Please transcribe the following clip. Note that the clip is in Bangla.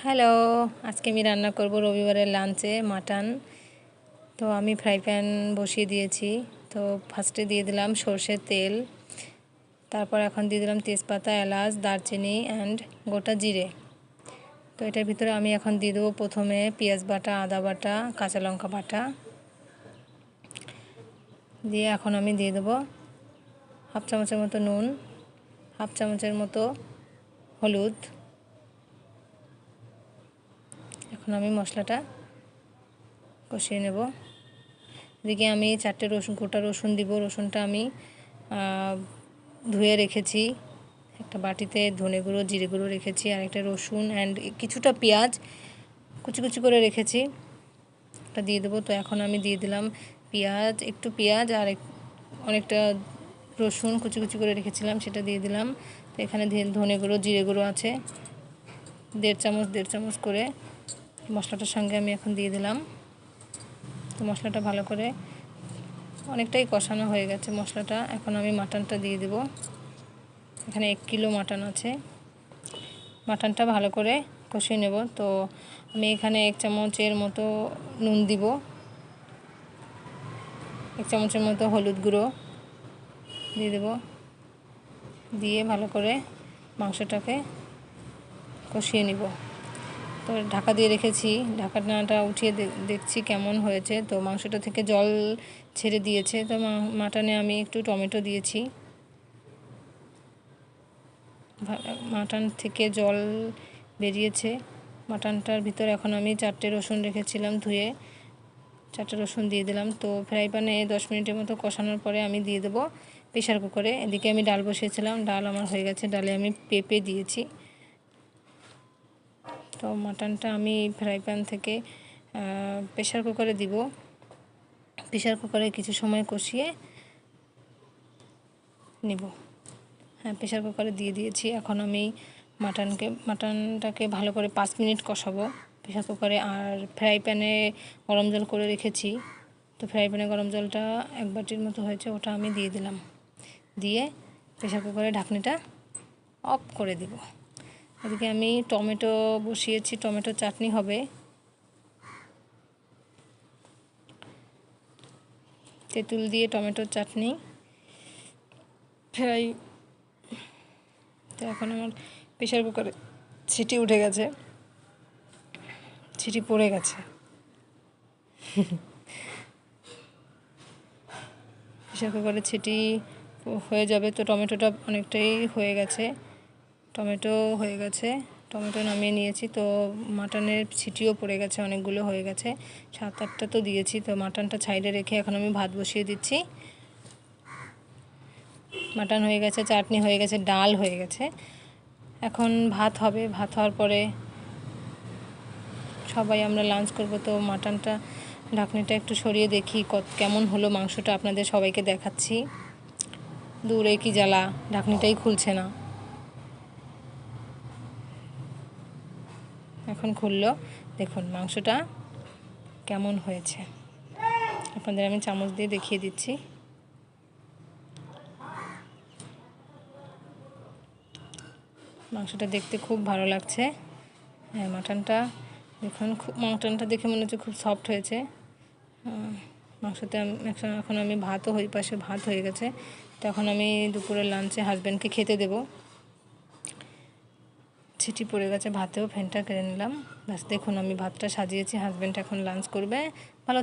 হ্যালো, আজকে আমি রান্না করব রবিবারের লাঞ্চে মাটন। তো আমি ফ্রাই প্যান বসিয়ে দিয়েছি। তো ফার্স্টে দিয়ে দিলাম সরষের তেল, তারপর এখন দিয়ে দিলাম তেজপাতা, এলাচ, দারচিনি অ্যান্ড গোটা জিরে। তো এটার ভিতরে আমি এখন দিয়ে দেবো প্রথমে পেঁয়াজ বাটা, আদা বাটা, কাঁচা লঙ্কা বাটা দিয়ে এখন আমি দিয়ে দেবো হাফ চামচের মতো নুন, হাফ চামচের মতো হলুদ। এখন আমি মশলাটা কষিয়ে নেব। এদিকে আমি 4টে গোটা রসুন দিব। রসুনটা আমি ধুয়ে রেখেছি একটা বাটিতে, ধনে গুঁড়ো, জিরে গুঁড়ো রেখেছি, আর একটা রসুন অ্যান্ড কিছুটা পেঁয়াজ কুচি কুচি করে রেখেছি, ওটা দিয়ে দেবো। তো এখন আমি দিয়ে দিলাম একটু পেঁয়াজ আর অনেকটা রসুন কুচি কুচি করে রেখেছিলাম, সেটা দিয়ে দিলাম। তো এখানে ধনে গুঁড়ো, জিরে গুঁড়ো আছে 1.5 চামচ করে, মশলাটার সঙ্গে আমি এখন দিয়ে দিলাম। তো মশলাটা ভালো করে অনেকটাই কষানো হয়ে গেছে মশলাটা। এখন আমি মাটনটা দিয়ে দেব। এখানে 1 কিলো মাটন আছে। মাটনটা ভালো করে কষিয়ে নেব। তো আমি এখানে 1 চামচের মতো নুন দিব, 1 চামচের মতো হলুদ গুঁড়ো দিয়ে দেব, দিয়ে ভালো করে মাংসটাকে কষিয়ে নিব। তো ঢাকা দিয়ে রেখেছি, ঢাকনাটা উঠিয়ে দেখছি কেমন হয়েছে। তো মাংসটা থেকে জল ছেড়ে দিয়েছে। তো মাটনে আমি একটু টমেটো দিয়েছি, মাটন থেকে জল বেরিয়েছে। মাটনটার ভিতরে এখন আমি 4টে রসুন রেখেছিলাম ধুয়ে, 4টে রসুন দিয়ে দিলাম। তো ফ্রাই প্যানে 10 মিনিটের মতো কষানোর পরে আমি দিয়ে দেবো প্রেশার কুকারে। এদিকে আমি ডাল বসিয়েছিলাম, ডাল আমার হয়ে গেছে, ডালে আমি পেঁপে দিয়েছি। তো মাটনটা আমি ফ্রাই প্যান থেকে প্রেশার কুকারে দিব। প্রেশার কুকারে কিছু সময় কষিয়ে নিব। হ্যাঁ, প্রেশার কুকারে দিয়ে দিয়েছি। এখন আমি মাটনটাকে ভালো করে 5 মিনিট কষাবো প্রেশার কুকারে। আর ফ্রাই প্যানে গরম জল করে রেখেছি। তো ফ্রাই প্যানে গরম জলটা 1 বাটির মতো হয়েছে, ওটা আমি দিয়ে দিলাম। দিয়ে প্রেশার কুকারে ঢাকনিটা অফ করে দিব। এদিকে আমি টমেটো বসিয়েছি, টমেটো চাটনি হবে। তেঁতুল দিয়ে টমেটোর চাটনি ফ্রাই। তো এখন আমার প্রেশার কুকারে সিটি উঠে গেছে, সিটি পড়ে গেছে। প্রেশার কুকারে সিটি হয়ে যাবে। তো টমেটোটা অনেকটাই হয়ে গেছে, টমেটো নামিয়ে নিয়েছি। তো মাটনের সিটিও পড়ে গেছে, অনেকগুলো হয়ে গেছে, 7-8টা তো দিয়েছি। তো মাটনটা সাইডে রেখে এখন আমি ভাত বসিয়ে দিচ্ছি। মাটন হয়ে গেছে, চাটনি হয়ে গেছে, ডাল হয়ে গেছে, এখন ভাত হবে। ভাত হওয়ার পরে সবাই আমরা লাঞ্চ করব। তো মাটনটা ঢাকনিটা একটু সরিয়ে দেখি কেমন হলো মাংসটা, আপনাদের সবাইকে দেখাচ্ছি। দূরে কি জ্বালা, ঢাকনিটাই খুলছে না। এখন খুললো, দেখুন মাংসটা কেমন হয়েছে, আপনাদের আমি চামচ দিয়ে দেখিয়ে দিচ্ছি। মাংসটা দেখতে খুব ভালো লাগছে। হ্যাঁ, মাটনটা দেখুন, মাটনটা দেখে মনে হচ্ছে খুব সফট হয়েছে। মাংসতে এখন আমি ভাতও পাশে ভাত হয়ে গেছে। তো এখন আমি দুপুরের লাঞ্চে হাজব্যান্ডকে খেতে দেব। ছিটি পড়ে গেছে ভাতেও, ফ্যানটা কেড়ে নিলাম। ব্যাস দেখুন আমি ভাতটা সাজিয়েছি, হাজব্যান্ড এখন লাঞ্চ করবে। ভালো